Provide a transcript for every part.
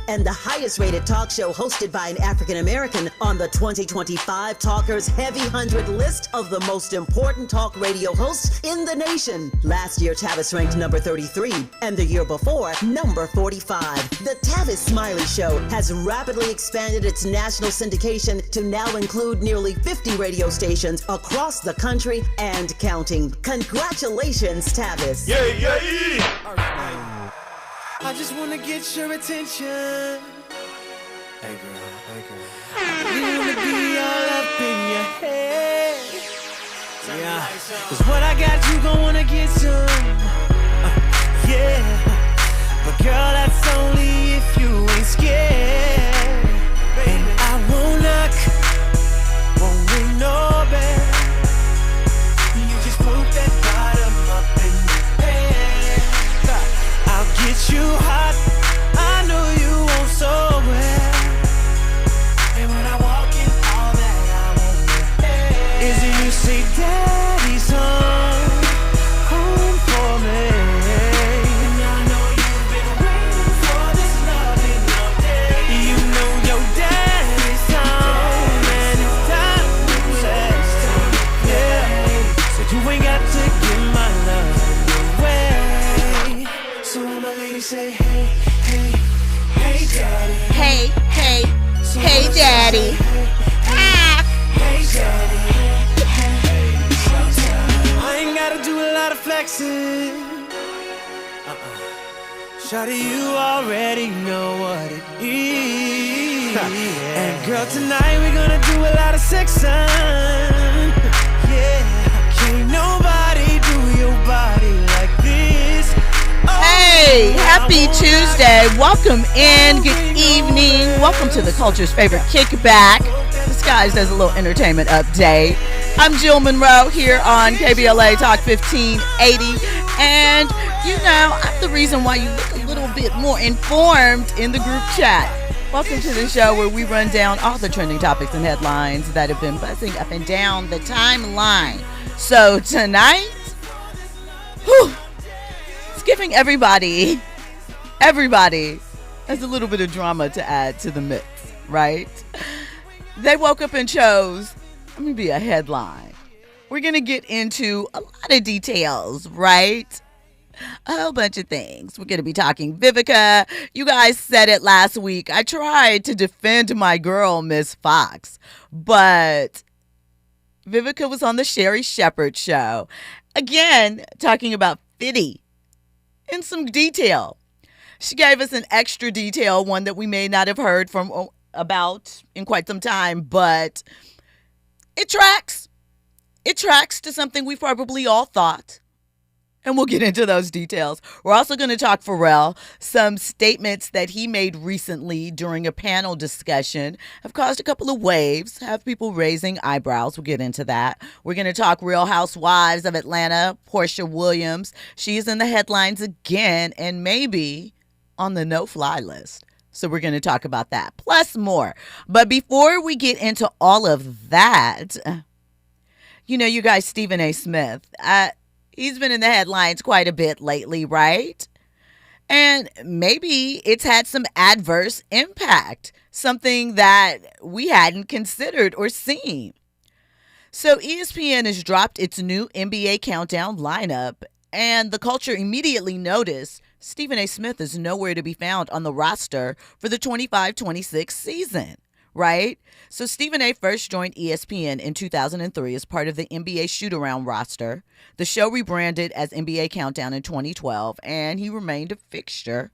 and the highest rated talk show hosted by an African American on the 2025 Talkers Heavy 100 list of the most important talk radio hosts in the nation. Last year, Tavis ranked number 33, and the year before, number 45. The Tavis Smiley Show has rapidly expanded its national syndication to now include nearly 50 radio stations across the country and counting. Congratulations, Tavis. Yeah, yeah. I just wanna get your attention. Hey girl. You wanna be all up in your head. Yeah. Cause what I got, you gon' wanna get some. Yeah. But girl, that's only if you ain't scared. And I won't knock, won't ring no bell. You just put that bottom up in your head. I'll get you hot, I know you want so well. And when I walk in, all that I want is you say, Daddy's home for me. And I know you've been waiting for this loving all day. You know your daddy's home, and it's time to play. Yeah, so you ain't got to give my love away. So I'ma let you say, hey, hey, hey, daddy. Hey, hey, hey, daddy. Hey, daddy. I ain't gotta do a lot of flexing. Shawty, you already know what it is. And girl, tonight we're gonna do a lot of sexing. Yeah, can't nobody do your body like this. Hey, happy Tuesday. Welcome in. Good evening. Welcome to the culture's favorite kickback, disguised as a little entertainment update. I'm Jill Munroe here on KBLA Talk 1580. And, you know, I'm the reason why you look a little bit more informed in the group chat. Welcome to the show where we run down all the trending topics and headlines that have been buzzing up and down the timeline. So tonight, it's giving everybody has a little bit of drama to add to the mix, right? They woke up and chose, let me be a headline. We're going to get into a lot of details, right? A whole bunch of things. We're going to be talking Vivica. You guys said it last week. I tried to defend my girl, Miss Fox, but Vivica was on the Sherry Shepherd show. Again, talking about Fitty in some detail. She gave us an extra detail, one that we may not have heard from about in quite some time, but it tracks. It tracks to something we probably all thought. And we'll get into those details. We're also going to talk Pharrell. Some statements that he made recently during a panel discussion have caused a couple of waves, have people raising eyebrows. We'll get into that. We're going to talk Real Housewives of Atlanta, Porsha Williams. She's in the headlines again and maybe on the no-fly list. So we're going to talk about that, plus more. But before we get into all of that, you know, you guys, Stephen A. Smith, he's been in the headlines quite a bit lately, right? And maybe it's had some adverse impact, something that we hadn't considered or seen. So ESPN has dropped its new NBA countdown lineup, and the culture immediately noticed Stephen A. Smith is nowhere to be found on the roster for the 25-26 season. Right? So Stephen A. first joined ESPN in 2003 as part of the NBA shoot-around roster. The show rebranded as NBA Countdown in 2012, and he remained a fixture.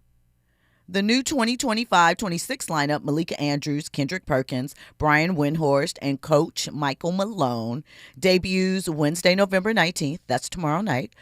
The new 2025-26 lineup, Malika Andrews, Kendrick Perkins, Brian Windhorst, and Coach Michael Malone, debuts Wednesday, November 19th. That's tomorrow night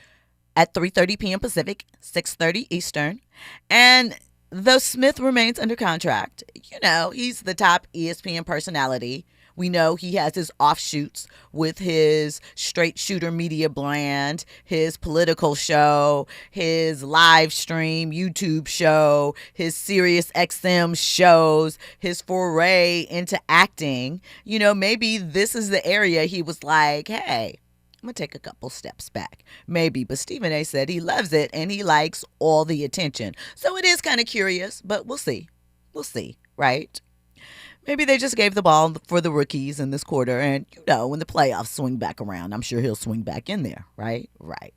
at 3:30 p.m. Pacific, 6:30 Eastern. And though Smith remains under contract, you know, he's the top ESPN personality. We know he has his offshoots with his straight shooter media brand, his political show, his live stream YouTube show, his Sirius XM shows, his foray into acting. You know, maybe this is the area he was like, hey, I'm going to take a couple steps back. Maybe, but Stephen A. said he loves it and he likes all the attention. So it is kind of curious, but we'll see. We'll see, right? Maybe they just gave the ball for the rookies in this quarter, and, when the playoffs swing back around, I'm sure he'll swing back in there, right? Right.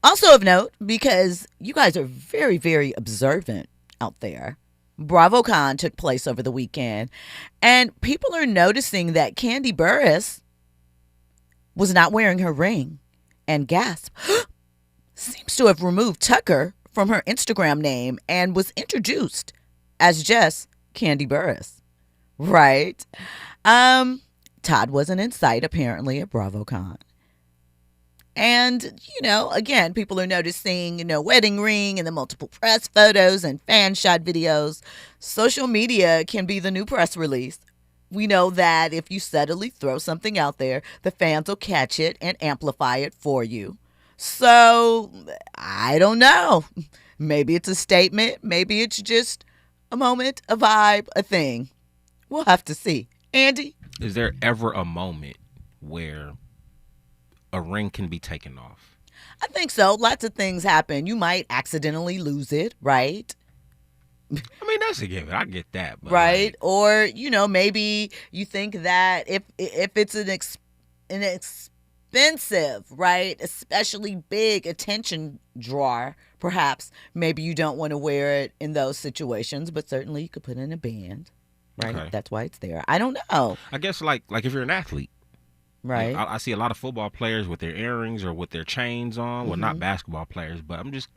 Also of note, because you guys are very, very observant out there, BravoCon took place over the weekend, and people are noticing that Kandi Burruss was not wearing her ring, and gasp, seems to have removed Tucker from her Instagram name and was introduced as just Kandi Burruss. Right. Todd wasn't in sight, apparently, at BravoCon. And, again, people are noticing, wedding ring and the multiple press photos and fan shot videos. Social media can be the new press release. We know that if you subtly throw something out there, the fans will catch it and amplify it for you. So, I don't know. Maybe it's a statement. Maybe it's just a moment, a vibe, a thing. We'll have to see. Andy? Is there ever a moment where a ring can be taken off? I think so. Lots of things happen. You might accidentally lose it, right? I mean, that's a given. I get that. But right? Or, maybe you think that if it's an expensive, right, especially big attention drawer, perhaps maybe you don't want to wear it in those situations, but certainly you could put in a band. Right, okay. That's why it's there. I don't know. I guess like if you're an athlete, right? I see a lot of football players with their earrings or with their chains on. Well, not basketball players, but I'm just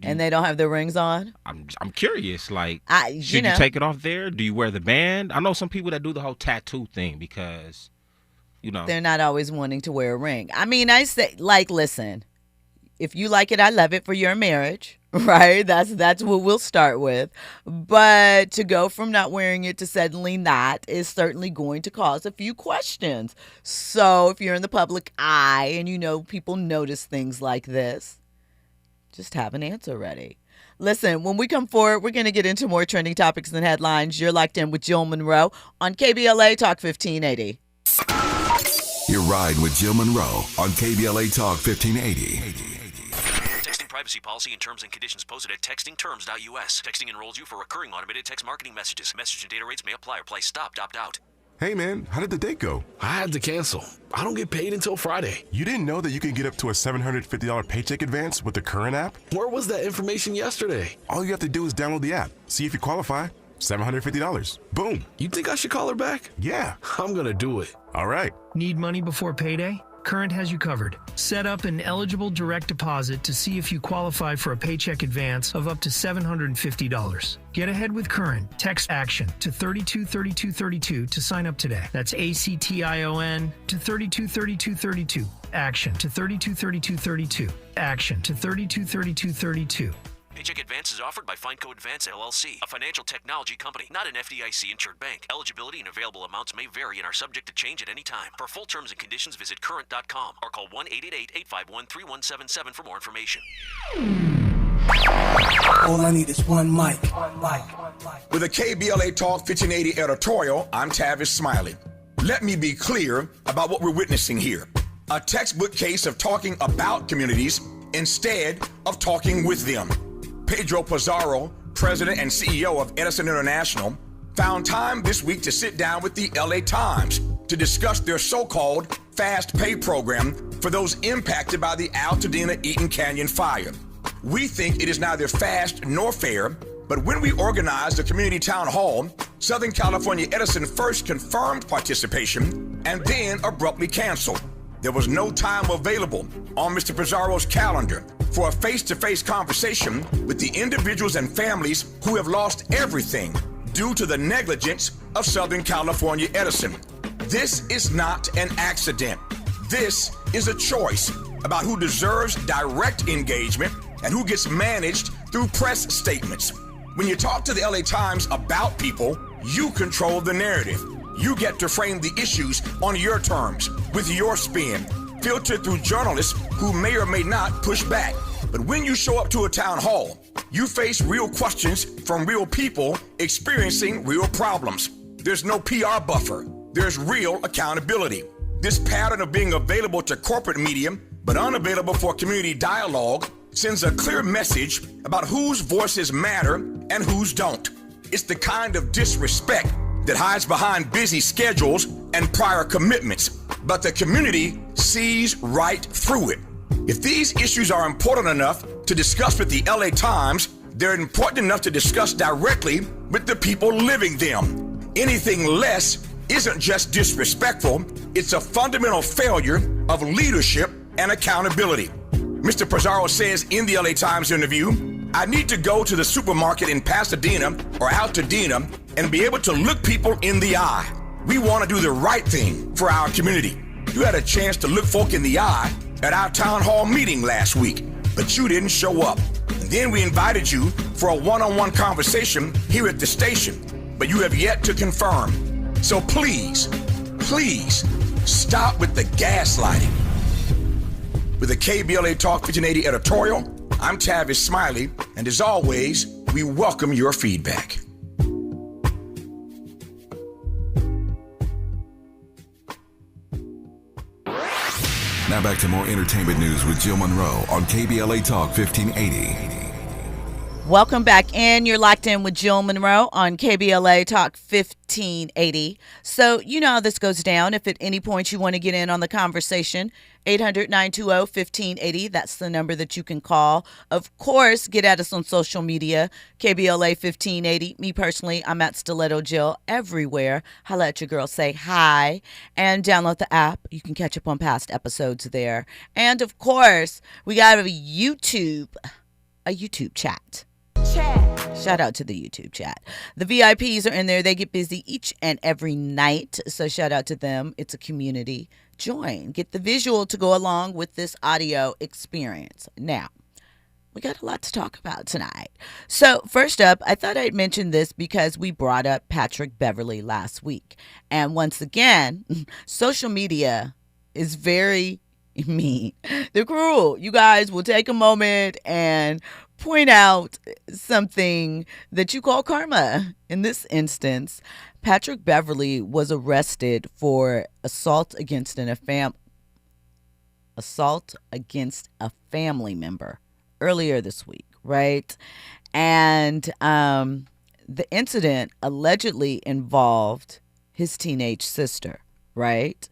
and they don't have their rings on. I'm curious. Like, should you take it off there? Do you wear the band? I know some people that do the whole tattoo thing because, they're not always wanting to wear a ring. I mean, I say, listen, if you like it, I love it for your marriage. Right? That's what we'll start with. But to go from not wearing it to suddenly not is certainly going to cause a few questions. So if you're in the public eye and people notice things like this, just have an answer ready. Listen, when we come forward, we're going to get into more trending topics and headlines. You're locked in with Jill Munroe on KBLA Talk 1580. You're riding with Jill Munroe on KBLA Talk 1580. Privacy policy and terms and conditions posted at textingterms.us. Texting enrolls you for recurring automated text marketing messages. Message and data rates may apply or play stopped, opt out. Hey man, how did the date go? I had to cancel. I don't get paid until Friday. You didn't know that you can get up to a $750 paycheck advance with the current app? Where was that information yesterday? All you have to do is download the app, see if you qualify. $750. Boom. You think I should call her back? Yeah. I'm gonna do it. All right. Need money before payday? Current has you covered. Set up an eligible direct deposit to see if you qualify for a paycheck advance of up to $750. Get ahead with Current. Text ACTION to 323232 to sign up today. That's ACTION to 323232. ACTION to 323232. ACTION to 323232. Paycheck advance is offered by FindCo Advance LLC, a financial technology company, not an FDIC-insured bank. Eligibility and available amounts may vary and are subject to change at any time. For full terms and conditions, visit current.com or call 1-888-851-3177 for more information. All I need is one mic. With a KBLA Talk 1580 editorial, I'm Tavis Smiley. Let me be clear about what we're witnessing here. A textbook case of talking about communities instead of talking with them. Pedro Pizarro, president and CEO of Edison International, found time this week to sit down with the LA Times to discuss their so-called fast pay program for those impacted by the Altadena-Eaton Canyon fire. We think it is neither fast nor fair, but when we organized the community town hall, Southern California Edison first confirmed participation and then abruptly canceled. There was no time available on Mr. Pizarro's calendar for a face-to-face conversation with the individuals and families who have lost everything due to the negligence of Southern California Edison. This is not an accident. This is a choice about who deserves direct engagement and who gets managed through press statements. When you talk to the LA Times about people, you control the narrative. You get to frame the issues on your terms, with your spin, filtered through journalists who may or may not push back. But when you show up to a town hall, you face real questions from real people experiencing real problems. There's no PR buffer. There's real accountability. This pattern of being available to corporate media but unavailable for community dialogue sends a clear message about whose voices matter and whose don't. It's the kind of disrespect that hides behind busy schedules and prior commitments, but the community sees right through it. If these issues are important enough to discuss with the LA Times, they're important enough to discuss directly with the people living them. Anything less isn't just disrespectful, it's a fundamental failure of leadership and accountability. Mr. Pizarro says in the LA Times interview, I need to go to the supermarket in Pasadena or Altadena and be able to look people in the eye. We want to do the right thing for our community. You had a chance to look folk in the eye at our town hall meeting last week, but you didn't show up. And then we invited you for a one-on-one conversation here at the station, but you have yet to confirm. So please, please stop with the gaslighting. With the KBLA Talk 1580 editorial, I'm Tavis Smiley, and as always, we welcome your feedback. Now back to more entertainment news with Jill Munroe on KBLA Talk 1580. Welcome back in. You're locked in with Jill Munroe on KBLA Talk 1580. So you know how this goes down. If at any point you want to get in on the conversation, 800-920-1580. That's the number that you can call. Of course, get at us on social media, KBLA 1580. Me personally, I'm at Stiletto Jill everywhere. Holla at your girl, say hi, and download the app. You can catch up on past episodes there. And of course, we got a YouTube chat. Shout out to the YouTube chat. The VIPs are in there. They get busy each and every night. So shout out to them. It's a community. Join. Get the visual to go along with this audio experience. Now, we got a lot to talk about tonight. So first up, I thought I'd mention this because we brought up Patrick Beverley last week. And once again, social media is very mean. They're cruel. You guys will take a moment and point out something that you call karma. In this instance, Patrick Beverley was arrested for assault against a family member earlier this week, right? And the incident allegedly involved his teenage sister, right?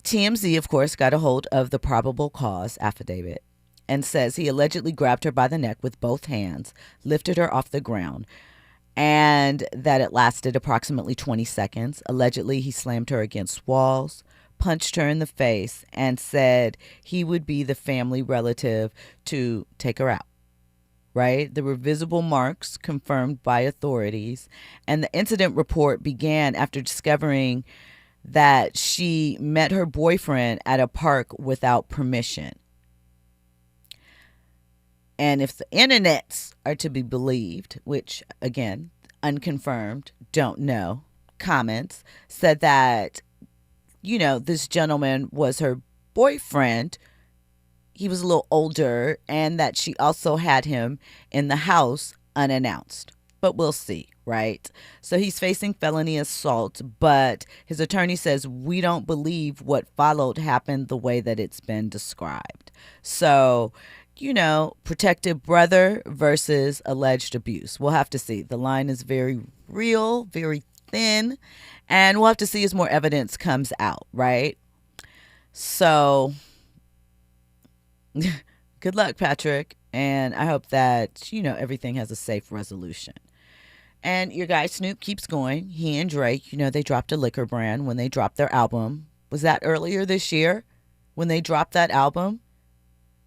TMZ, of course, got a hold of the probable cause affidavit and says he allegedly grabbed her by the neck with both hands, lifted her off the ground, and that it lasted approximately 20 seconds. Allegedly, he slammed her against walls, punched her in the face, and said he would be the family relative to take her out. Right? There were visible marks confirmed by authorities, and the incident report began after discovering that she met her boyfriend at a park without permission. And if the internets are to be believed, which, again, unconfirmed, don't know, comments, said that, you know, this gentleman was her boyfriend. He was a little older, and that she also had him in the house unannounced. But we'll see, right? So he's facing felony assault, but his attorney says we don't believe what followed happened the way that it's been described. So, you know, protective brother versus alleged abuse. We'll have to see. The line is very real, very thin, and we'll have to see as more evidence comes out, right? So, good luck, Patrick, and I hope that, you know, everything has a safe resolution. And your guy Snoop keeps going. He and Drake, you know, they dropped a liquor brand when they dropped their album. Was that earlier this year when they dropped that album?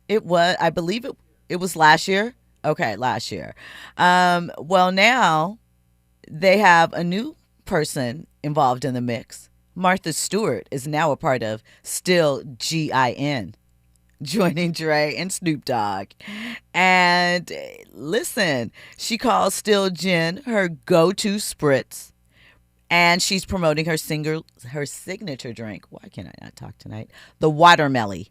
It was, I believe it was last year. Okay, last year. Well, now they have a new person involved in the mix. Martha Stewart is now a part of Still G.I.N., joining Dre and Snoop Dogg. And listen, she calls Still Gin her go-to spritz, and she's promoting her signature drink. Why can I not talk tonight? The Watermelon.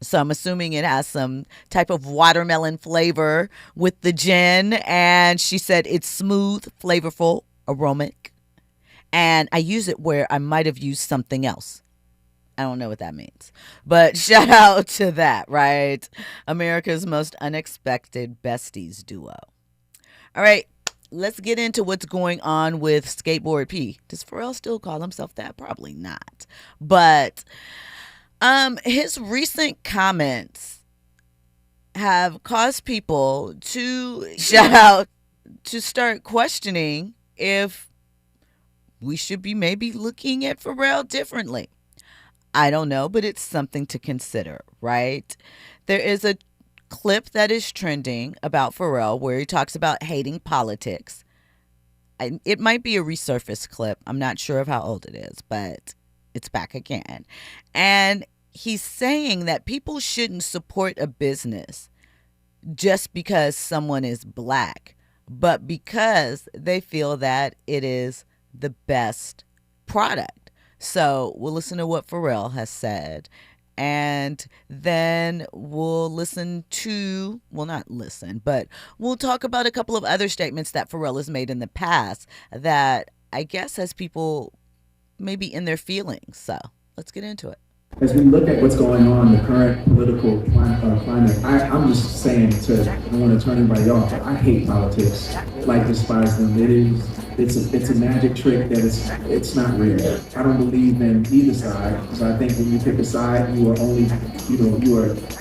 So I'm assuming it has some type of watermelon flavor with the gin, and she said it's smooth, flavorful, aromatic, and I use it where I might have used something else. I don't know what that means. But shout out to that, right? America's most unexpected besties duo. All right, let's get into what's going on with Skateboard P. Does Pharrell still call himself that? Probably not. But his recent comments have caused people to start questioning if we should be maybe looking at Pharrell differently. I don't know, but it's something to consider, right? There is a clip that is trending about Pharrell where he talks about hating politics. It might be a resurfaced clip. I'm not sure of how old it is, but it's back again. And he's saying that people shouldn't support a business just because someone is black, but because they feel that it is the best product. So we'll listen to what Pharrell has said, and then we'll we'll talk about a couple of other statements that Pharrell has made in the past that I guess has people maybe in their feelings. So let's get into it. As we look at what's going on, the current political climate, I'm just saying I don't want to turn anybody off, but I hate politics, like despise them. It's a magic trick that it's not real. I don't believe in either side, because I think when you pick a side, you are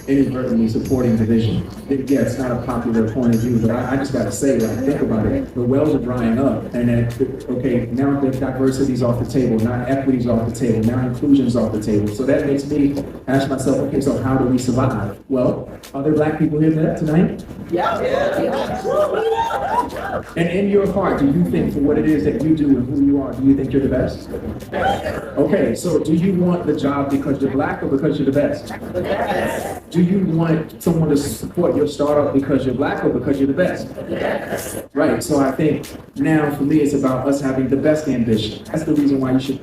inadvertently supporting division. Yeah, it's not a popular point of view, but I just got to say, like, think about it. The wells are drying up, and now the diversity's off the table, now equity's off the table, now inclusion's off the table. So that makes me ask myself, okay, so how do we survive? Well, are there black people here tonight? Yeah. And in your heart, do you think for what it is that you do and who you are, do you think you're the best? Okay, so do you want the job because you're black or because you're the best? The best. Do you want someone to support your startup because you're black or because you're the best? Yes. Right, so I think now for me it's about us having the best ambition. That's the reason why you should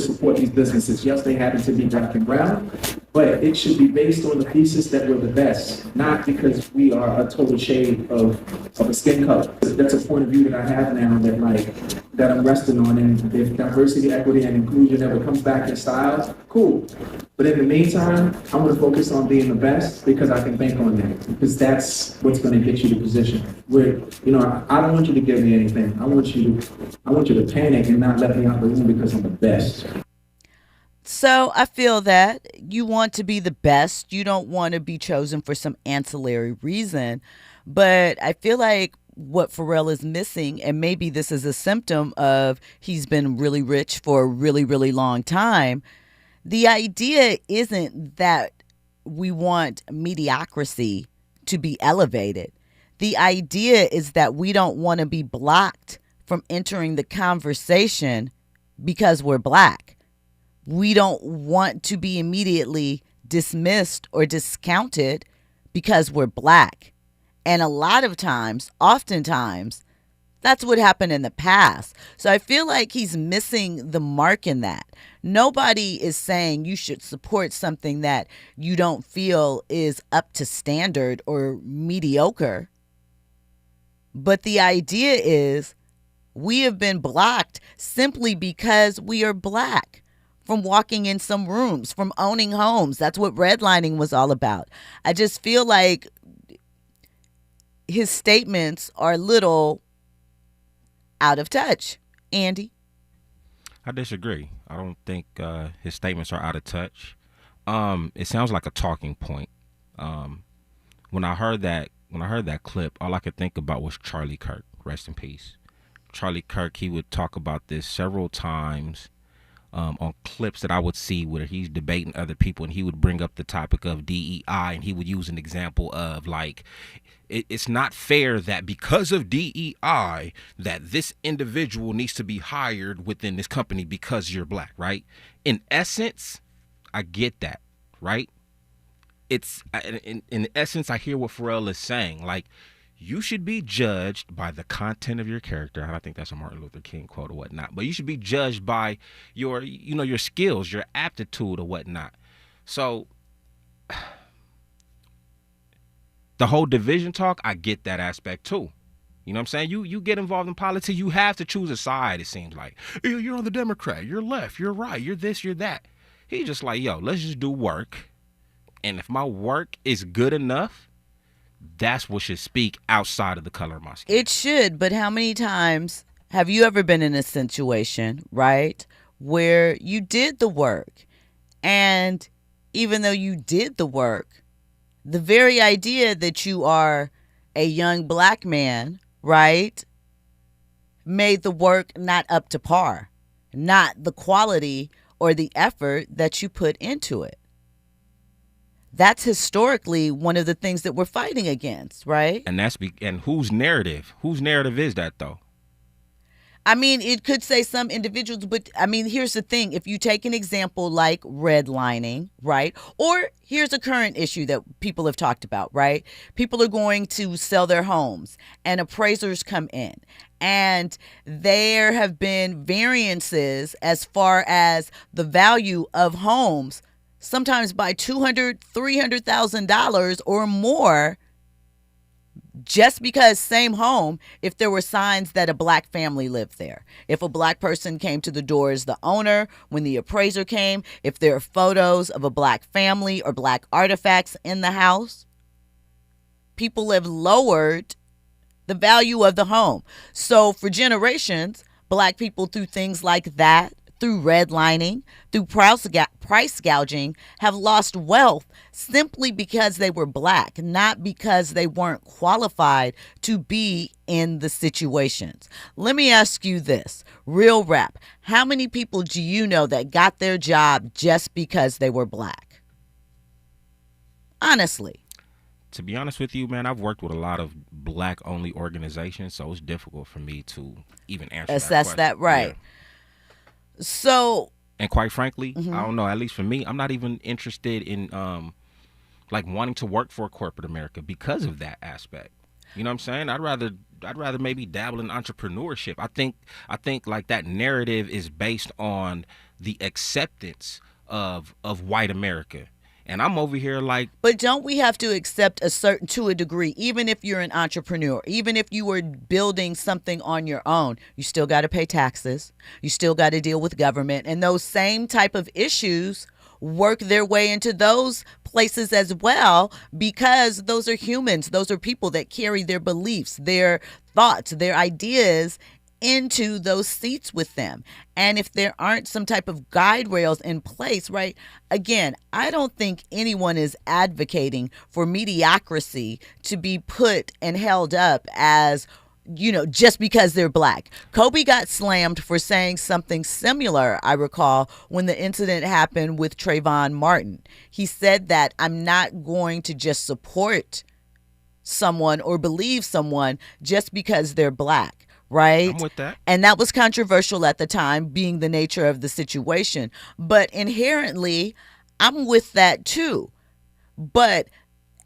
support these businesses. Yes, they happen to be black and brown, but it should be based on the thesis that we're the best, not because we are a total shade of a skin color. That's a point of view that I have now that I'm resting on, and if diversity, equity, and inclusion ever comes back in style, cool. But in the meantime, I want to focus on being the best because I can bank on that, because that's what's going to get you the position. Where, I don't want you to give me anything. I want you to panic and not let me out the room because I'm the best. So I feel that you want to be the best. You don't want to be chosen for some ancillary reason. But I feel like what Pharrell is missing, and maybe this is a symptom of he's been really rich for a really, really long time. The idea isn't that we want mediocrity to be elevated. The idea is that we don't want to be blocked from entering the conversation because we're black. We don't want to be immediately dismissed or discounted because we're black. And a lot of times, oftentimes, that's what happened in the past. So I feel like he's missing the mark in that. Nobody is saying you should support something that you don't feel is up to standard or mediocre. But the idea is we have been blocked simply because we are black from walking in some rooms, from owning homes. That's what redlining was all about. I just feel like his statements are a little out of touch. Andy? I disagree. I don't think his statements are out of touch. It sounds like a talking point. When I heard that clip, all I could think about was Charlie Kirk. Rest in peace. Charlie Kirk, he would talk about this several times on clips that I would see where he's debating other people, and he would bring up the topic of DEI, and he would use an example of like, it's not fair that because of DEI that this individual needs to be hired within this company because you're black, right? In essence, I get that, right? It's in essence, I hear what Pharrell is saying. Like, you should be judged by the content of your character. I think that's a Martin Luther King quote or whatnot. But you should be judged by your skills, your aptitude or whatnot. So the whole division talk, I get that aspect too. You know what I'm saying? You get involved in politics, you have to choose a side, it seems like. You're on the Democrat, you're left, you're right, you're this, you're that. He just like, yo, let's just do work. And if my work is good enough, that's what should speak outside of the color of my skin. It should, but how many times have you ever been in a situation, right, where you did the work, and even though you did the work, the very idea that you are a young black man, right, made the work not up to par, not the quality or the effort that you put into it? That's historically one of the things that we're fighting against, right? And and whose narrative? Whose narrative is that, though? I mean, it could say some individuals, but I mean, here's the thing. If you take an example like redlining, right? Or here's a current issue that people have talked about, right? People are going to sell their homes and appraisers come in, and there have been variances as far as the value of homes, sometimes by $200,000, $300,000 or more, just because same home, if there were signs that a black family lived there. If a black person came to the door as the owner, when the appraiser came, if there are photos of a black family or black artifacts in the house, people have lowered the value of the home. So for generations, black people, through things like that, through redlining, through price gouging, have lost wealth simply because they were black, not because they weren't qualified to be in the situations. Let me ask you this, real rap. How many people do you know that got their job just because they were black? Honestly. To be honest with you, man, I've worked with a lot of black-only organizations, so it's difficult for me to even answer assess that, right. Yeah. So, and quite frankly, I don't know, at least for me, I'm not even interested in like wanting to work for corporate America because of that aspect. You know what I'm saying? I'd rather maybe dabble in entrepreneurship. I think like that narrative is based on the acceptance of white America. And I'm over here like... But don't we have to accept to a degree, even if you're an entrepreneur, even if you were building something on your own, you still got to pay taxes. You still got to deal with government. And those same type of issues work their way into those places as well, because those are humans. Those are people that carry their beliefs, their thoughts, their ideas into those seats with them. And if there aren't some type of guide rails in place, right? Again, I don't think anyone is advocating for mediocrity to be put and held up as, you know, just because they're black. Kobe got slammed for saying something similar, I recall, when the incident happened with Trayvon Martin. He said that I'm not going to just support someone or believe someone just because they're black. Right? I'm with that. And that was controversial at the time, being the nature of the situation. But inherently, I'm with that too. But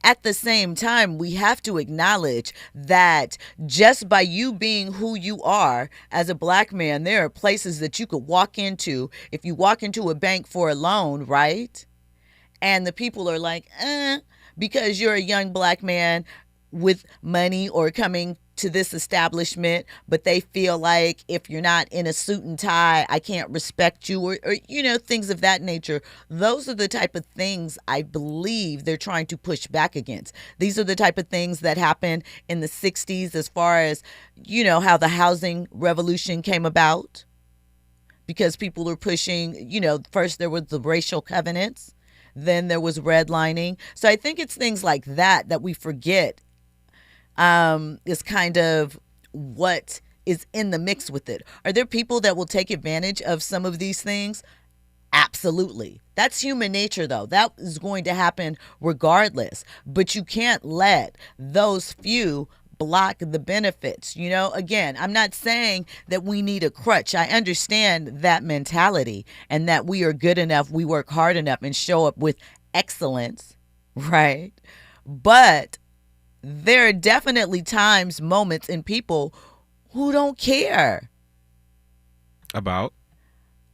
at the same time, we have to acknowledge that just by you being who you are as a black man, there are places that you could walk into. If you walk into a bank for a loan, right? And the people are like, because you're a young black man with money or coming to this establishment, but they feel like if you're not in a suit and tie, I can't respect you, or you know, things of that nature. Those are the type of things I believe they're trying to push back against. These are the type of things that happened in the 60s as far as, you know, how the housing revolution came about, because people were pushing, you know, first there was the racial covenants, then there was redlining. So I think it's things like that that we forget is kind of what is in the mix with it. Are there people that will take advantage of some of these things? Absolutely. That's human nature, though. That is going to happen regardless. But you can't let those few block the benefits. You know, again, I'm not saying that we need a crutch. I understand that mentality and that we are good enough, we work hard enough and show up with excellence, right? But there are definitely times, moments, and people who don't care about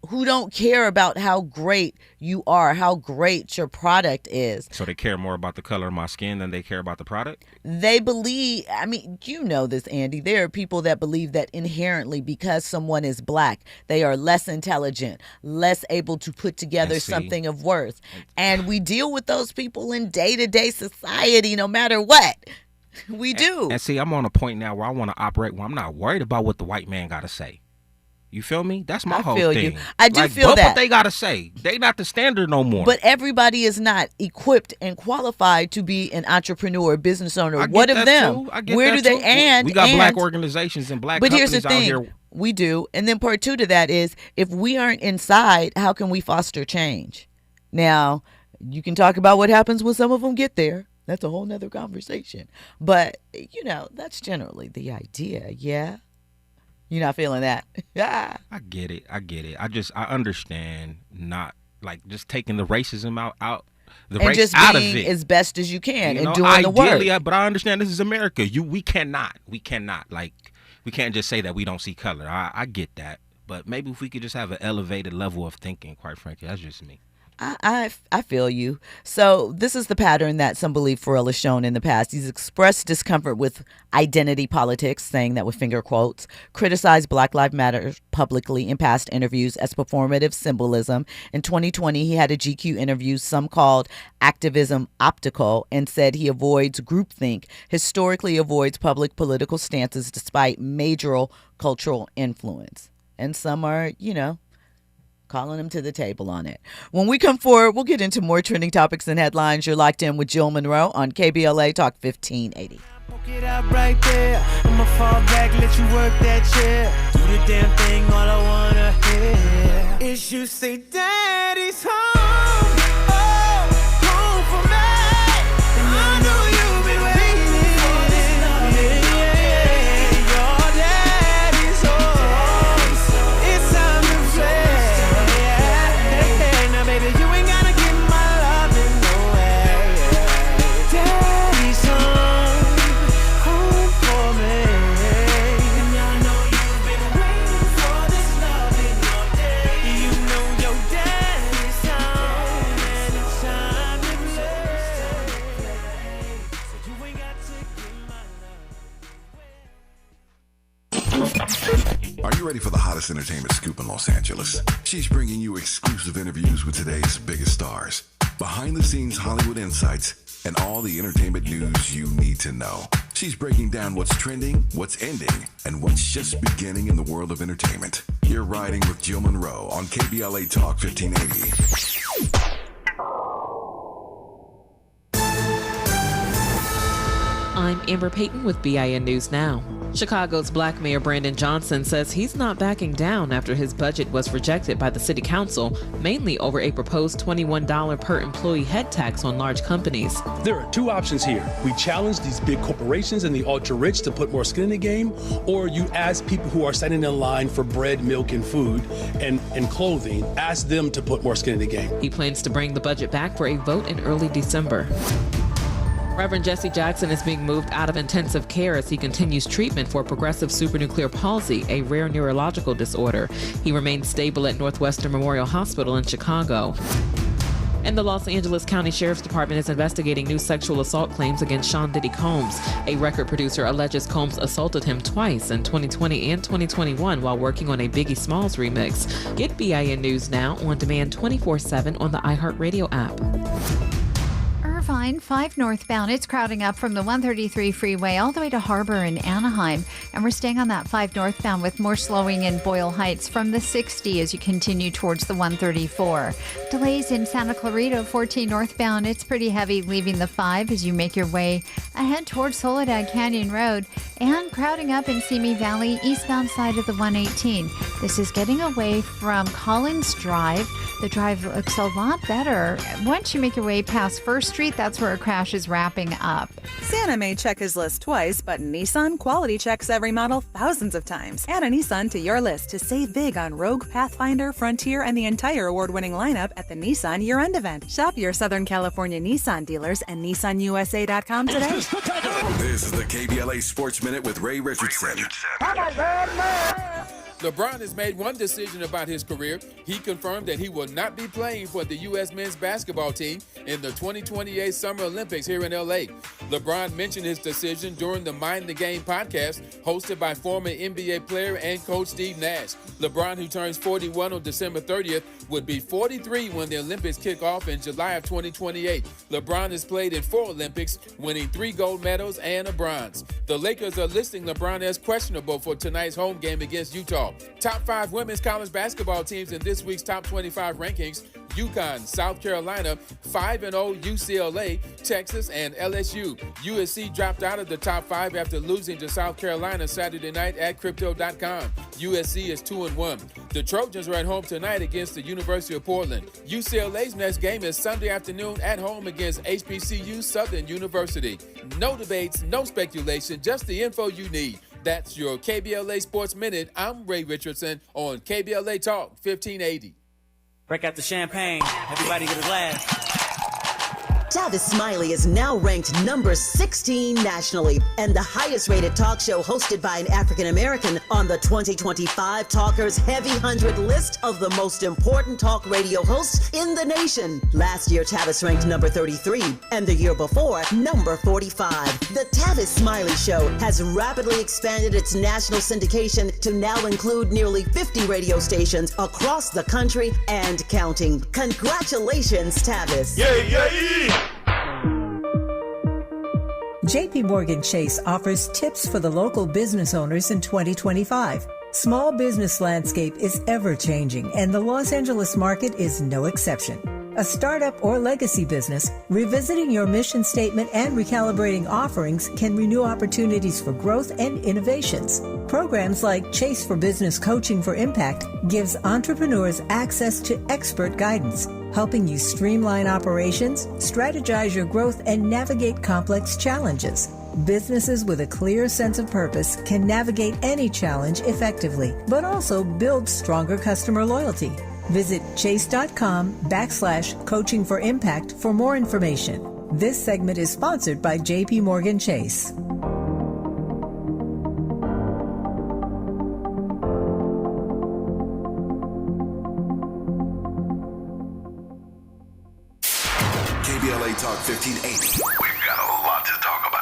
who don't care about how great you are, how great your product is. So they care more about the color of my skin than they care about the product? They believe, I mean, you know this, Andy. There are people that believe that inherently because someone is black, they are less intelligent, less able to put together something of worth. And we deal with those people in day-to-day society no matter what. We do. And see, I'm on a point now where I want to operate where I'm not worried about what the white man got to say. You feel me? That's my whole thing. I do feel that. What they got to say. They not the standard no more. But everybody is not equipped and qualified to be an entrepreneur, business owner. What of them? Where do they? And we got black organizations and black companies out here. But here's the thing. We do. And then part two to that is if we aren't inside, how can we foster change? Now, you can talk about what happens when some of them get there. That's a whole nother conversation. But, you know, that's generally the idea. Yeah. You're not feeling that. I get it. I understand not like just taking the racism out the and race just out of being it as best as you can and doing the work. But I understand this is America. We cannot like we can't just say that we don't see color. I get that. But maybe if we could just have an elevated level of thinking, quite frankly, that's just me. I feel you. So this is the pattern that some believe Pharrell has shown in the past. He's expressed discomfort with identity politics, saying that with finger quotes, criticized Black Lives Matter publicly in past interviews as performative symbolism. In 2020, he had a GQ interview, some called activism optical, and said he avoids groupthink, historically avoids public political stances despite major cultural influence. And some are, you know, calling him to the table on it. When we come forward, we'll get into more trending topics and headlines. You're locked in with Jill Munroe on KBLA Talk 1580. Get out right there. I'ma fall back, let you work that chair. Do the damn thing, all I wanna hear is you say, Daddy's home. Oh, home for me. And I know you've been waiting for this love. Yeah. Your daddy's home. It's time to play. Now, baby, you ain't gotta give my love in no way. Daddy's home for me. And I know you've been waiting for this love in your day. You know your daddy's home, and it's time to play. So you ain't got to give my love. Are you ready for the hottest entertainment scoop in Los Angeles? She's bringing you exclusive interviews with today's biggest stars, behind-the-scenes Hollywood insights, and all the entertainment news you need to know. She's breaking down what's trending, what's ending, and what's just beginning in the world of entertainment. You're riding with Jill Munroe on KBLA Talk 1580. I'm Amber Payton with BIN News Now. Chicago's Black Mayor Brandon Johnson says he's not backing down after his budget was rejected by the city council, mainly over a proposed $21 per employee head tax on large companies. There are two options here. We challenge these big corporations and the ultra-rich to put more skin in the game, or you ask people who are standing in line for bread, milk, and food, and clothing, ask them to put more skin in the game. He plans to bring the budget back for a vote in early December. Reverend Jesse Jackson is being moved out of intensive care as he continues treatment for progressive supranuclear palsy, a rare neurological disorder. He remains stable at Northwestern Memorial Hospital in Chicago. And the Los Angeles County Sheriff's Department is investigating new sexual assault claims against Sean Diddy Combs. A record producer alleges Combs assaulted him twice in 2020 and 2021 while working on a Biggie Smalls remix. Get BIN News Now on demand 24/7 on the iHeartRadio app. Irvine, 5 northbound. It's crowding up from the 133 freeway all the way to Harbor in Anaheim. And we're staying on that 5 northbound with more slowing in Boyle Heights from the 60 as you continue towards the 134. Delays in Santa Clarita, 14 northbound. It's pretty heavy leaving the 5 as you make your way ahead towards Soledad Canyon Road. And crowding up in Simi Valley, eastbound side of the 118. This is getting away from Collins Drive. The drive looks a lot better. Once you make your way past First Street, that's where a crash is wrapping up. Santa may check his list twice, but Nissan quality checks every model thousands of times. Add a Nissan to your list to save big on Rogue, Pathfinder, Frontier, and the entire award-winning lineup at the Nissan Year-End event. Shop your Southern California Nissan dealers and NissanUSA.com today. This is the KBLA Sports Minute with Ray Richardson. I'm a bad man. LeBron has made one decision about his career. He confirmed that he will not be playing for the U.S. men's basketball team in the 2028 Summer Olympics here in L.A. LeBron mentioned his decision during the Mind the Game podcast hosted by former NBA player and coach Steve Nash. LeBron, who turns 41 on December 30th, would be 43 when the Olympics kick off in July of 2028. LeBron has played in 4 Olympics, winning 3 gold medals and a bronze. The Lakers are listing LeBron as questionable for tonight's home game against Utah. Top 5 women's college basketball teams in this week's top 25 rankings: UConn, South Carolina, 5-0 UCLA, Texas, and LSU. USC dropped out of the top 5 after losing to South Carolina Saturday night at Crypto.com. USC is 2-1. The Trojans are at home tonight against the University of Portland. UCLA's next game is Sunday afternoon at home against HBCU Southern University. No debates, no speculation, just the info you need. That's your KBLA Sports Minute. I'm Ray Richardson on KBLA Talk 1580. Break out the champagne. Everybody get a glass. Tavis Smiley is now ranked number 16 nationally and the highest rated talk show hosted by an African American on the 2025 Talkers Heavy 100 list of the most important talk radio hosts in the nation. Last year, Tavis ranked number 33 and the year before, number 45. The Tavis Smiley Show has rapidly expanded its national syndication to now include nearly 50 radio stations across the country and counting. Congratulations, Tavis. Yeah. JP Morgan Chase offers tips for the local business owners in 2025. Small business landscape is ever changing, and the Los Angeles market is no exception. A startup or legacy business, revisiting your mission statement and recalibrating offerings can renew opportunities for growth and innovations. Programs like Chase for Business Coaching for Impact gives entrepreneurs access to expert guidance, helping you streamline operations, strategize your growth, and navigate complex challenges. Businesses with a clear sense of purpose can navigate any challenge effectively, but also build stronger customer loyalty. Visit chase.com/coaching for impact for more information. This segment is sponsored by JP Morgan Chase. KBLA Talk 1580. We've got a lot to talk about.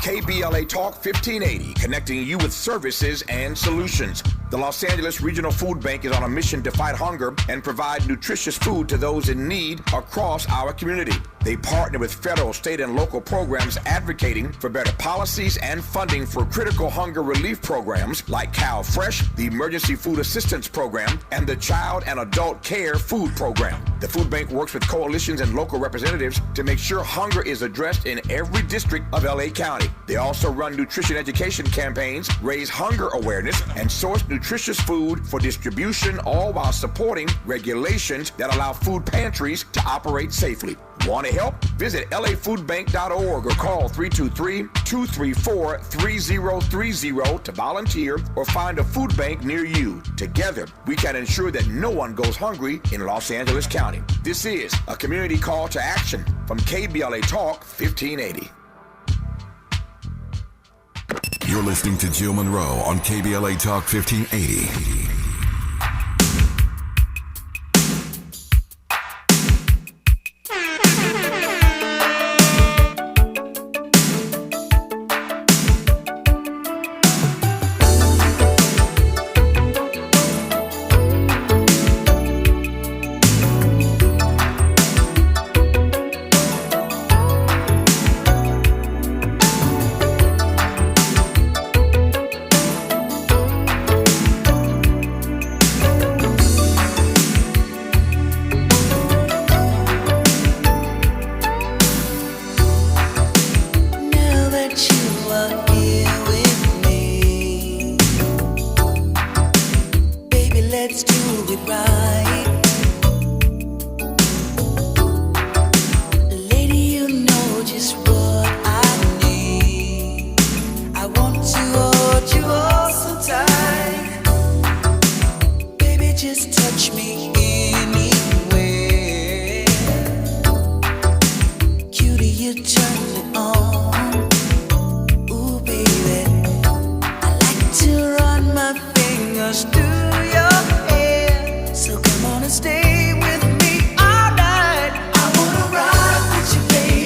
KBLA Talk 1580, connecting you with services and solutions. The Los Angeles Regional Food Bank is on a mission to fight hunger and provide nutritious food to those in need across our community. They partner with federal, state, and local programs advocating for better policies and funding for critical hunger relief programs like Cow Fresh, the Emergency Food Assistance Program, and the Child and Adult Care Food Program. The food bank works with coalitions and local representatives to make sure hunger is addressed in every district of LA County. They also run nutrition education campaigns, raise hunger awareness, and source nutritious food for distribution, all while supporting regulations that allow food pantries to operate safely. Want to help? Visit lafoodbank.org or call 323-234-3030 to volunteer or find a food bank near you. Together, we can ensure that no one goes hungry in Los Angeles County. This is a community call to action from KBLA Talk 1580. You're listening to Jill Munroe on KBLA Talk 1580. Us do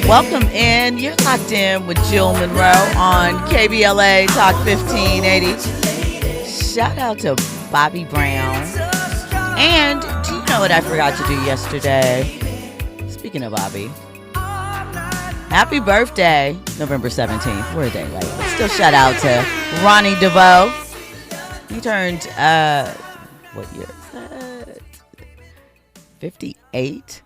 Welcome in. You're locked in with Jill Munroe on KBLA Talk 1580. Shout out to Bobby Brown. And do you know what I forgot to do yesterday? Speaking of Bobby, happy birthday, November 17th. We're a day late, but still shout out to Ronnie DeVoe. He turned, what year is that? 58?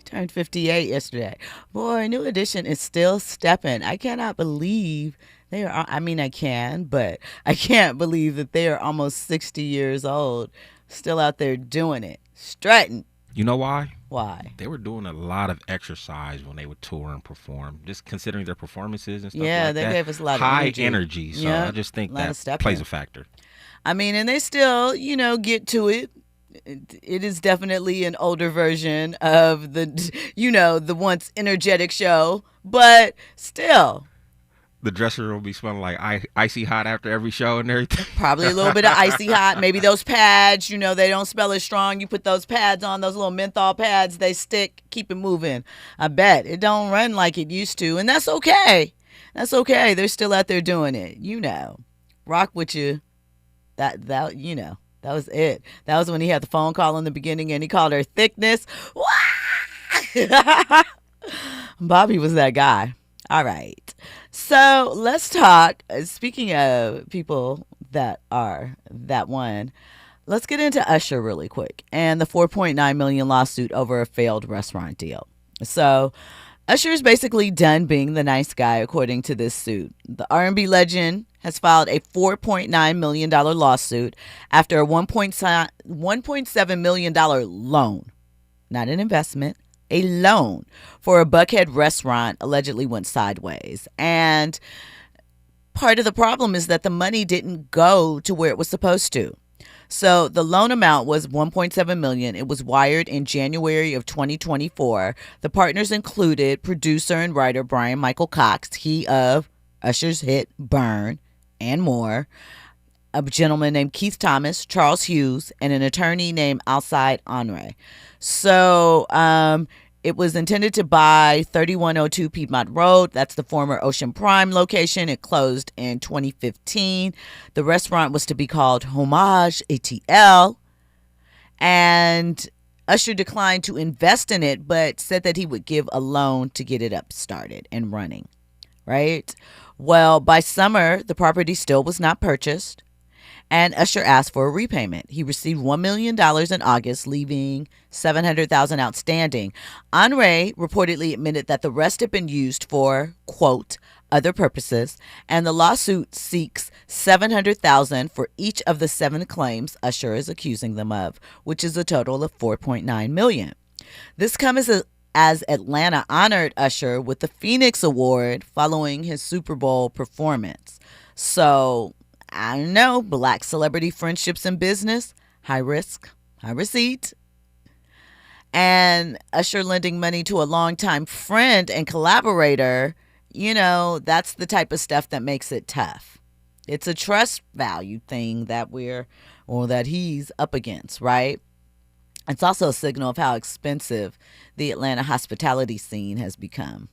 Turned 58 yesterday. Boy, New Edition is still stepping. I cannot believe they are. I mean, I can, but I can't believe that they are almost 60 years old, still out there doing it, strutting. You know why? Why? They were doing a lot of exercise when they would tour and perform, just considering their performances and stuff Yeah, like that. they gave us a lot of high energy. So Yeah, I just think a lot of that stepping. plays a factor. I mean, and they still, get to it. It is definitely an older version of the, the once energetic show, but still. The dressing room will be smelling like icy hot after every show and everything. Probably a little bit of icy hot. Maybe those pads, they don't smell as strong. You put those pads on, those little menthol pads, they stick, keep it moving. I bet it don't run like it used to, and that's okay. That's okay. They're still out there doing it. Rock with you. That was it. That was when he had the phone call in the beginning and he called her thickness. Bobby was that guy. All right. So let's talk. Speaking of people that are that one, let's get into Usher really quick and the $4.9 million lawsuit over a failed restaurant deal. So Usher is basically done being the nice guy, according to this suit. The R&B legend has filed a $4.9 million lawsuit after a $1.7 million loan, not an investment, a loan for a Buckhead restaurant allegedly went sideways. And part of the problem is that the money didn't go to where it was supposed to. So the loan amount was $1.7 million. It was wired in January of 2024. The partners included producer and writer Bryan-Michael Cox, he of Usher's hit Burn and more, a gentleman named Keith Thomas, Charles Hughes, and an attorney named Alcide Munroe. So it was intended to buy 3102 Piedmont Road. That's the former Ocean Prime location. It closed in 2015. The restaurant was to be called Homage ATL. And Usher declined to invest in it, but said that he would give a loan to get it up started and running, right? Well, by summer, the property still was not purchased, and Usher asked for a repayment. He received $1 million in August, leaving $700,000 outstanding. Munroe reportedly admitted that the rest had been used for, quote, other purposes, and the lawsuit seeks $700,000 for each of the 7 claims Usher is accusing them of, which is a total of $4.9 million. This comes as Atlanta honored Usher with the Phoenix Award following his Super Bowl performance. So, I don't know, black celebrity friendships in business, high risk, high receipt. And Usher lending money to a longtime friend and collaborator, that's the type of stuff that makes it tough. It's a trust value thing that he's up against, right? It's also a signal of how expensive the Atlanta hospitality scene has become.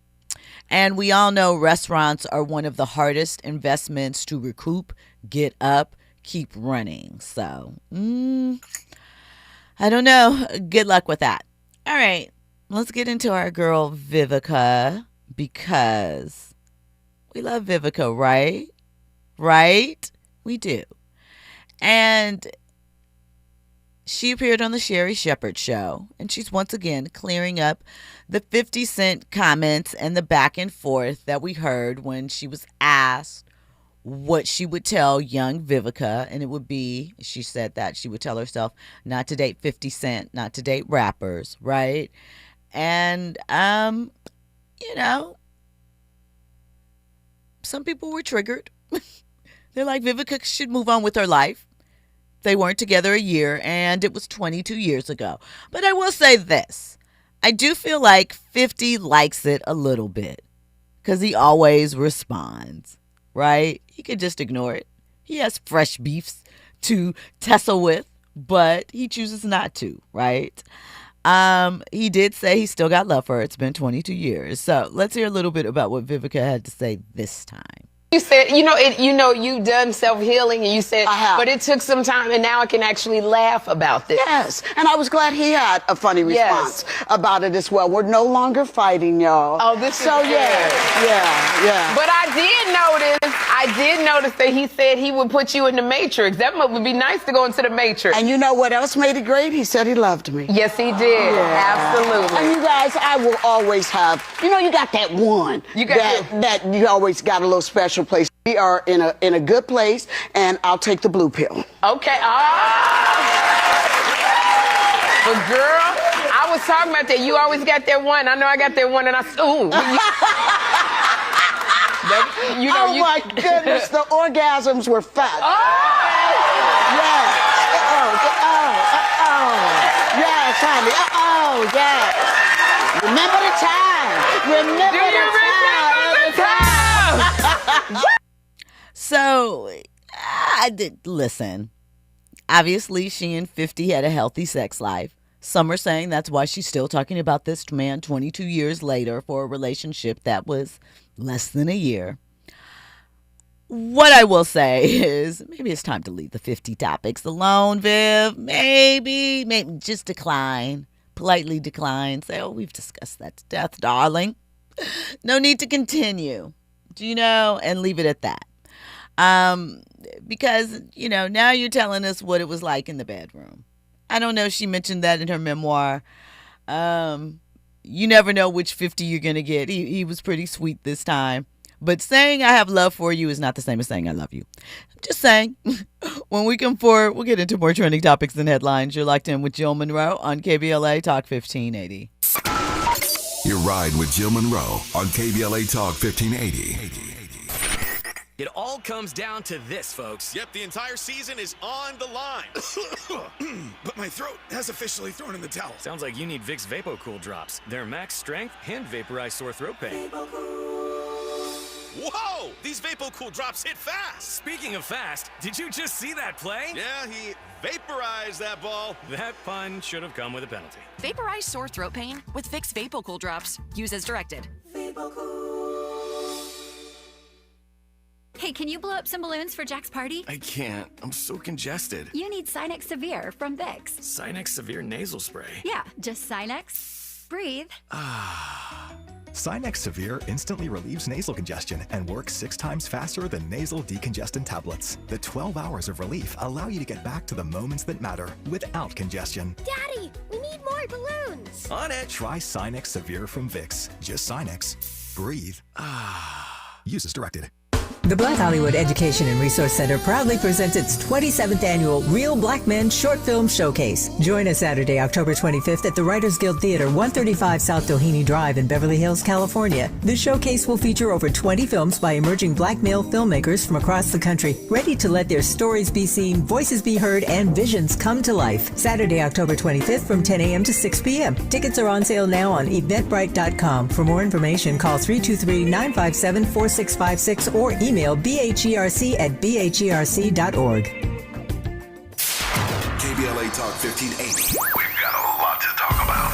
And we all know restaurants are one of the hardest investments to recoup, get up, keep running. So, I don't know. Good luck with that. All right, let's get into our girl Vivica, because we love Vivica, right? Right? We do. And she appeared on the Sherri Shepherd show, and she's once again clearing up the 50 Cent comments and the back and forth that we heard when she was asked what she would tell young Vivica, and it would be, she said that she would tell herself not to date 50 Cent, not to date rappers, right? And, some people were triggered. They're like, Vivica should move on with her life. They weren't together a year, and it was 22 years ago. But I will say this. I do feel like 50 likes it a little bit because he always responds, right? He could just ignore it. He has fresh beefs to tussle with, but he chooses not to, right? He did say he still got love for her. It's been 22 years. So let's hear a little bit about what Vivica had to say this time. You said, you've done self-healing, and you said, but it took some time, and now I can actually laugh about this. Yes, and I was glad he had a funny response about it as well. We're no longer fighting, y'all. Oh, this is good. Yeah. But I did notice that he said he would put you in the Matrix. That would be nice to go into the Matrix. And you know what else made it great? He said he loved me. Yes, he did. Yeah. Absolutely. And you guys, I will always have, you got that one. That you always got a little special place. We are in a good place, and I'll take the blue pill. Okay. But girl, I was talking about that. You always got that one. I know I got that one, and my goodness, the orgasms were fat. Yes. Yes, honey. Yes. Remember the time. So, I did listen. Obviously, she and 50 had a healthy sex life. Some are saying that's why she's still talking about this man 22 years later for a relationship that was less than a year. What I will say is maybe it's time to leave the 50 topics alone, Viv. Maybe just decline. Politely decline. Say, we've discussed that to death, darling. No need to continue. And leave it at that. Because, now you're telling us what it was like in the bedroom. I don't know if she mentioned that in her memoir. You never know which 50 you're going to get. He was pretty sweet this time. But saying I have love for you is not the same as saying I love you. I'm just saying. When we come forward, we'll get into more trending topics and headlines. You're locked in with Jill Munroe on KBLA Talk 1580. You're riding with Jill Munroe on KBLA Talk 1580. It all comes down to this, folks. Yep, the entire season is on the line. But my throat has officially thrown in the towel. Sounds like you need Vicks VapoCool drops. They're max strength and vaporize sore throat pain. Whoa! These VapoCool drops hit fast. Speaking of fast, did you just see that play? Yeah, he vaporized that ball. That pun should have come with a penalty. Vaporize sore throat pain with Vicks VapoCool drops. Use as directed. Hey, can you blow up some balloons for Jack's party? I can't. I'm so congested. You need Sinex Severe from Vicks. Sinex Severe nasal spray. Yeah, just Sinex. Breathe. Sinex Severe instantly relieves nasal congestion and works 6 times faster than nasal decongestant tablets. The 12 hours of relief allow you to get back to the moments that matter without congestion. Daddy, we need more balloons. On it. Try Sinex Severe from Vicks. Just Sinex. Breathe. Use as directed. The Black Hollywood Education and Resource Center proudly presents its 27th annual Real Black Men Short Film Showcase. Join us Saturday, October 25th at the Writers Guild Theater, 135 South Doheny Drive in Beverly Hills, California. The showcase will feature over 20 films by emerging black male filmmakers from across the country, ready to let their stories be seen, voices be heard, and visions come to life. Saturday, October 25th from 10 a.m. to 6 p.m. Tickets are on sale now on eventbrite.com. For more information, call 323-957-4656 or email bherc@bherc.org. KBLA Talk 1580. We've got a lot to talk about.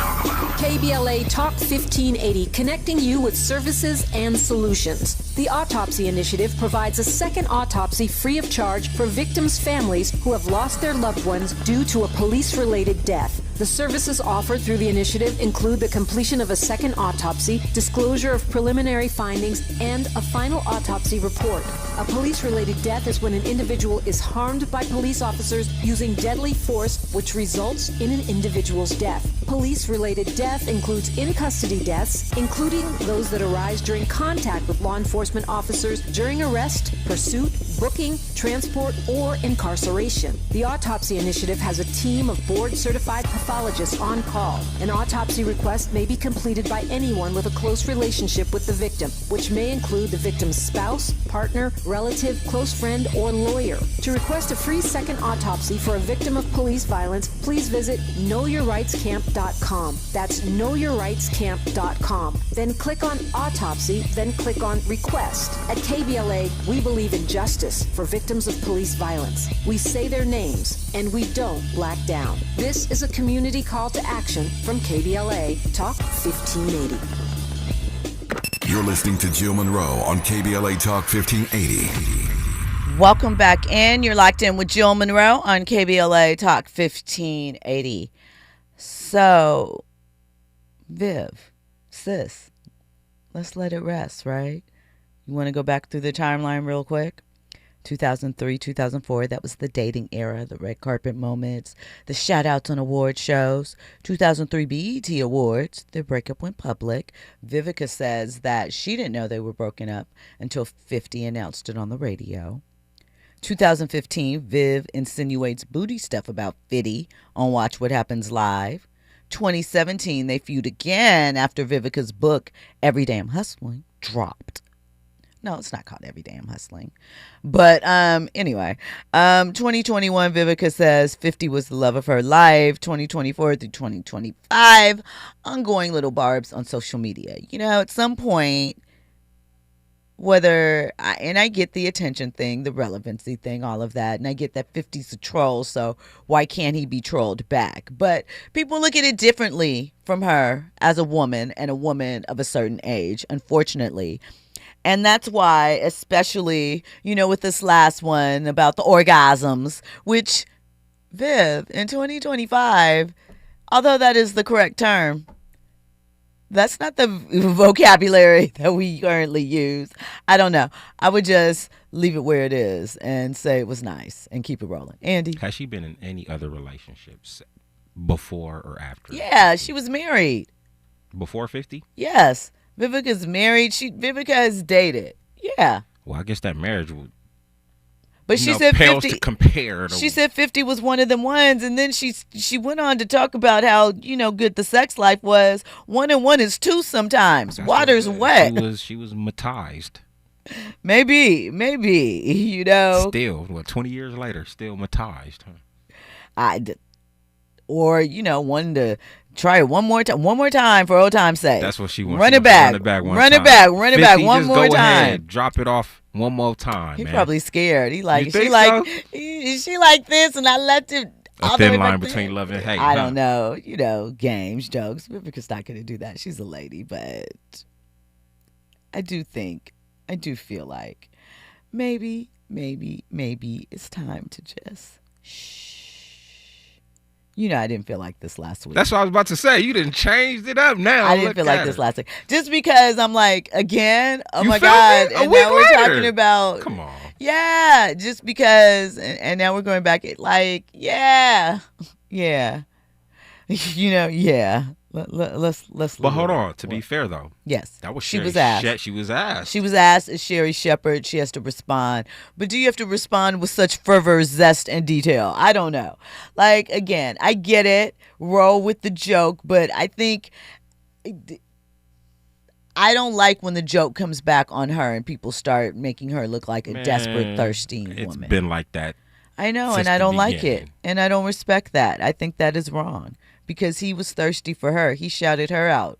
KBLA Talk 1580, connecting you with services and solutions. The Autopsy Initiative provides a second autopsy free of charge for victims' families who have lost their loved ones due to a police-related death. The services offered through the initiative include the completion of a second autopsy, disclosure of preliminary findings, and a final autopsy report. A police-related death is when an individual is harmed by police officers using deadly force, which results in an individual's death. Police-related death includes in-custody deaths, including those that arise during contact with law enforcement officers during arrest, pursuit, booking, transport, or incarceration. The Autopsy Initiative has a team of board-certified pathologists on call. An autopsy request may be completed by anyone with a close relationship with the victim, which may include the victim's spouse, partner, relative, close friend, or lawyer. To request a free second autopsy for a victim of police violence, please visit knowyourrightscamp.com. That's knowyourrightscamp.com. Then click on Autopsy, then click on Request request. At KBLA, we believe in justice for victims of police violence. We say their names, and we don't black down. This is a community call to action from KBLA Talk 1580. You're listening to Jill Munroe on KBLA Talk 1580. Welcome back in. You're locked in with Jill Munroe on KBLA Talk 1580. So, Viv, sis, let's let it rest, right? You want to go back through the timeline real quick? 2003, 2004, that was the dating era, the red carpet moments, the shout outs on award shows. 2003 BET Awards, their breakup went public. Vivica says that she didn't know they were broken up until 50 announced it on the radio. 2015, Viv insinuates booty stuff about 50 on Watch What Happens Live. 2017, they feud again after Vivica's book, Every Damn Hustling, dropped. No, it's not called Every Damn Hustling. But anyway, 2021, Vivica says 50 was the love of her life. 2024 through 2025, ongoing little barbs on social media. You know, at some point, and I get the attention thing, the relevancy thing, all of that. And I get that 50's a troll, so why can't he be trolled back? But people look at it differently from her as a woman and a woman of a certain age, unfortunately. And that's why, especially, you know, with this last one about the orgasms, which, Viv, in 2025, although that is the correct term, that's not the vocabulary that we currently use. I don't know. I would just leave it where it is and say it was nice and keep it rolling. Andy? Has she been in any other relationships before or after? Yeah, she was married. Before 50? Yes. Vivica's married. Vivica has dated. Yeah. Well, I guess that marriage would. But she said 50. To compare. She said 50 was one of them ones, and then she went on to talk about how, you know, good the sex life was. 1 and 1 is 2 sometimes. That's Water's wet. She was matized. Maybe, you know. Still, 20 years later, still matized. Huh? Or, you know, wanted to try it one more time for old time's sake. That's what she wants. Run it back one more time. Ahead, drop it off one more time. He's man. Probably scared. She like this, and I left it. A thin line between love and hate. I don't know. You know, games, jokes. Vivica's not going to do that. She's a lady, but I do feel like maybe it's time to just shh. You know, I didn't feel like this last week. That's what I was about to say. You didn't change it up now. I didn't feel like this last week. Just because I'm like, again, oh my God. And now we're talking about. Come on. Yeah. Just because. And now we're going back. Like, yeah. Yeah. You know, yeah. Let's. But hold on. To be fair, though. Yes. That was she was asked. She was asked. She was asked. Is Sherry Shepherd? She has to respond. But do you have to respond with such fervor, zest, and detail? I don't know. Like, again, I get it. Roll with the joke. But I think I don't like when the joke comes back on her and people start making her look like a desperate, thirsty woman. It's been like that. I know, and I don't like it. And I don't respect that. I think that is wrong. Because he was thirsty for her. He shouted her out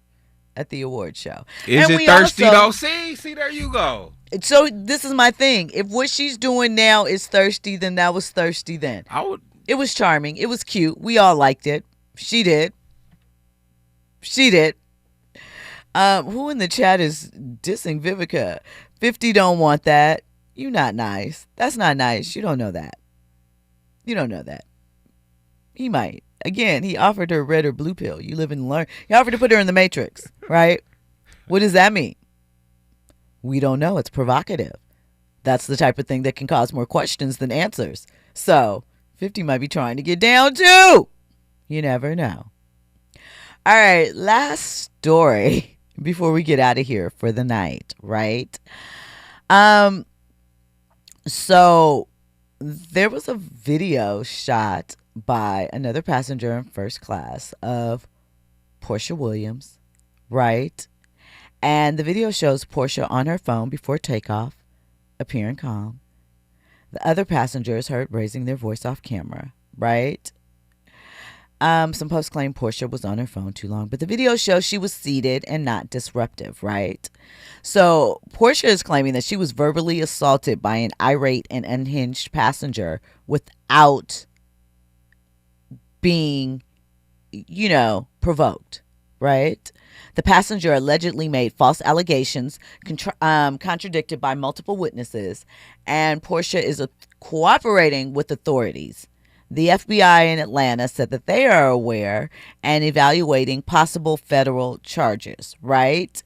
at the award show. Is it thirsty though? See, there you go. So this is my thing. If what she's doing now is thirsty, then that was thirsty then. It was charming. It was cute. We all liked it. She did. Who in the chat is dissing Vivica? 50 don't want that. You not nice. That's not nice. You don't know that. He might. Again, he offered her red or blue pill. You live and learn. He offered to put her in the Matrix, right? What does that mean? We don't know. It's provocative. That's the type of thing that can cause more questions than answers. So 50 might be trying to get down too. You never know. All right, last story before we get out of here for the night, right? So there was a video shot by another passenger in first class of Porsha Williams, right? And the video shows Porsha on her phone before takeoff, appearing calm. The other passengers heard raising their voice off camera, right? Some posts claim Porsha was on her phone too long, but the video shows she was seated and not disruptive, right? So Porsha is claiming that she was verbally assaulted by an irate and unhinged passenger without being, provoked, right? The passenger allegedly made false allegations contradicted by multiple witnesses, and Porsha is cooperating with authorities. The FBI in Atlanta said that they are aware and evaluating possible federal charges, right?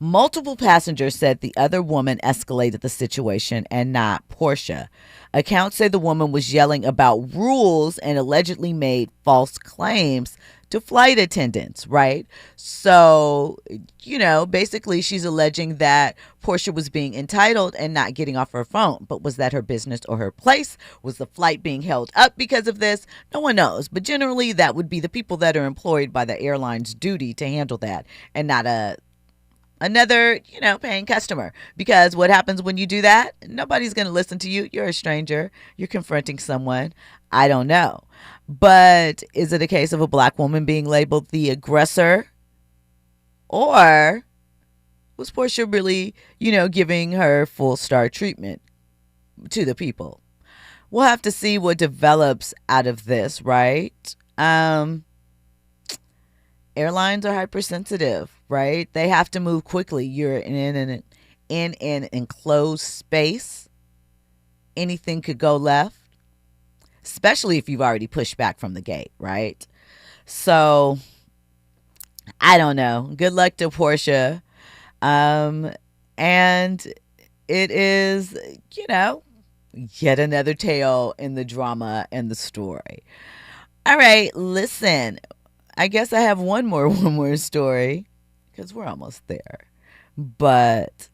Multiple passengers said the other woman escalated the situation and not Porsha. Accounts say the woman was yelling about rules and allegedly made false claims to flight attendants, right? So, basically she's alleging that Porsha was being entitled and not getting off her phone. But was that her business or her place? Was the flight being held up because of this? No one knows. But generally that would be the people that are employed by the airline's duty to handle that and not another, paying customer. Because what happens when you do that? Nobody's going to listen to you. You're a stranger. You're confronting someone. I don't know. But is it a case of a black woman being labeled the aggressor? Or was Porsha really, giving her full star treatment to the people? We'll have to see what develops out of this, right? Airlines are hypersensitive, right? They have to move quickly. You're in an enclosed space. Anything could go left, especially if you've already pushed back from the gate, right? So, I don't know. Good luck to Porsha. And it is, yet another tale in the drama and the story. All right, listen. I guess I have one more story because we're almost there. But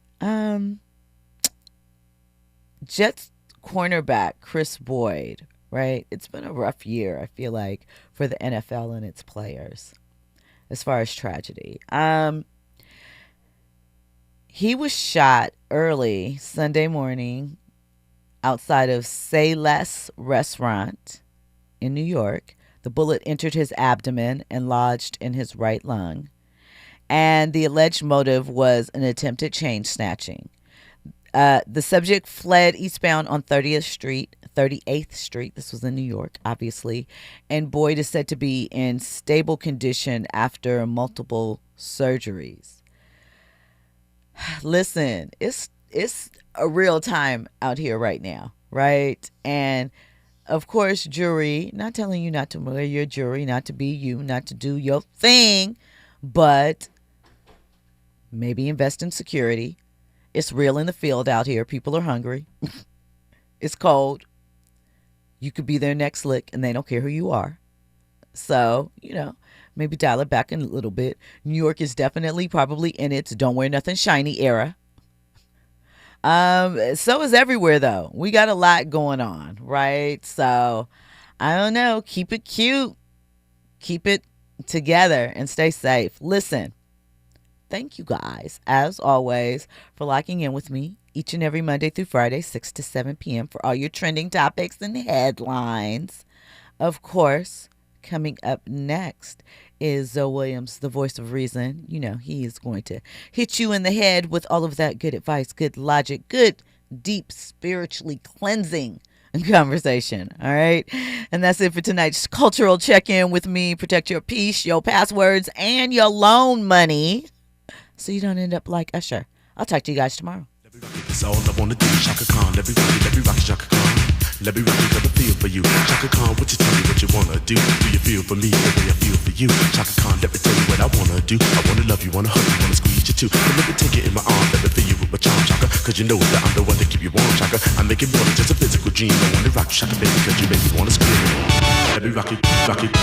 Jets cornerback Chris Boyd, right? It's been a rough year, I feel like, for the NFL and its players as far as tragedy. He was shot early Sunday morning outside of Say Less restaurant in New York. The bullet entered his abdomen and lodged in his right lung. And the alleged motive was an attempted chain snatching. The subject fled eastbound on 38th Street. This was in New York, obviously. And Boyd is said to be in stable condition after multiple surgeries. Listen, it's a real time out here right now, right? And of course, jury, not telling you not to wear your jewelry, not to be you, not to do your thing, but maybe invest in security. It's real in the field out here. People are hungry. It's cold. You could be their next lick and they don't care who you are. So, maybe dial it back in a little bit. New York is definitely probably in its don't wear nothing shiny era. So is everywhere though. We got a lot going on, right? So I don't know. Keep it cute. Keep it together and stay safe. Listen, thank you guys, as always, for locking in with me each and every Monday through Friday, 6 to 7 p.m. for all your trending topics and headlines. Of course, coming up next is Zoe Williams, the voice of reason. He is going to hit you in the head with all of that good advice, good logic, good, deep, spiritually cleansing conversation. All right. And that's it for tonight's cultural check-in with me. Protect your peace, your passwords, and your loan money so you don't end up like Usher. I'll talk to you guys tomorrow. That's all I wanna do, Shaka Khan. Let me rock it, Shaka Khan. Let me rock it, got a feel for you. Shaka Khan, what you tell me what you wanna do? Do you feel for me the way I feel for you? Shaka Khan, let me tell you what I wanna do. I wanna love you, wanna hug you, wanna squeeze you too. But let me take it in my arms, let me feel you with my charm, Shaka. Cause you know that I'm the one to keep you warm, Shaka. I make it more than just a physical dream. I wanna rock you, Shaka, baby, cause you make me wanna scream. Let me rock it, rock it.